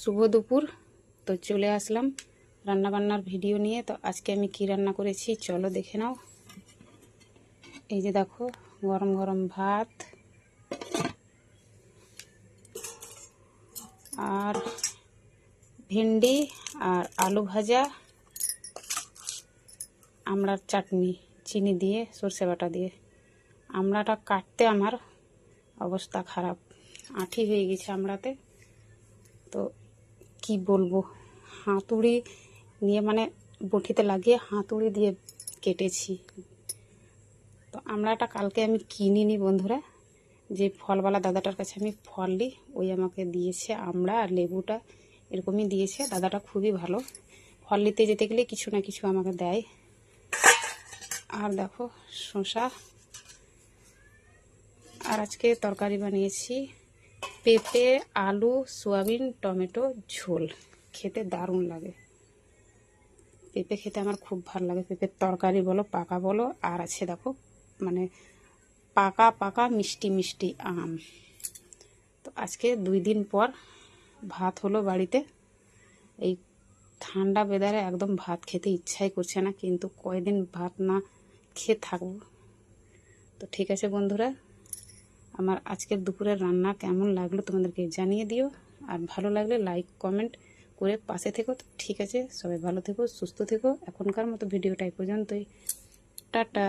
শুভ দুপুর। তো চলে আসলাম রান্না বান্নার ভিডিও নিয়ে। তো আজকে আমি কি রান্না করেছি চলো দেখে নাও। এই যে দেখো গরম গরম ভাত আর ভেন্ডি আর আলু ভাজা, আমড়ার চাটনি চিনি দিয়ে সর্ষে বাটা দিয়ে। আমড়াটা কাটতে আমার অবস্থা খারাপ, আঁঠি হয়ে গেছে আমড়াতে। তো কি বলবো, হাতুড়ি নিয়ে মানে বটিতে লাগিয়ে হাতুড়ি দিয়ে কেটেছি। তো আমড়াটা কালকে আমি কিনিনি বন্ধুরা, যে ফলওয়ালা দাদাটার কাছে আমি ফল নিই, ওই আমাকে দিয়েছে আমড়া আর লেবুটা এরকমই দিয়েছে। দাদাটা খুবই ভালো, ফল নিতে যেতে গেলে কিছু না কিছু আমাকে দেয়। আর দেখো শসা, আর আজকে তরকারি বানিয়েছি পেঁপে আলু সয়াবিন টমেটো ঝোল। খেতে দারুণ লাগে, পেঁপে খেতে আমার খুব ভালো লাগে। পেঁপের তরকারি বলো পাকা বলো। আর আছে দেখো মানে পাকা পাকা মিষ্টি মিষ্টি আম। তো আজকে 2 দিন পর ভাত হলো বাড়িতে। এই ঠান্ডা ওয়েদারে একদম ভাত খেতে ইচ্ছাই করছে না, কিন্তু কয়দিন ভাত না খেয়ে থাকবো। তো ঠিক আছে বন্ধুরা, আমার আজকের দুপুরের রান্না কেমন লাগলো তোমাদেরকে জানিয়ে দিও। আর ভালো লাগলে লাইক কমেন্ট করে পাশে থেকো। তো ঠিক আছে, সবাই ভালো থেকো সুস্থ থেকো। এখনকার মতো ভিডিওটা এই পর্যন্তই, টাটা।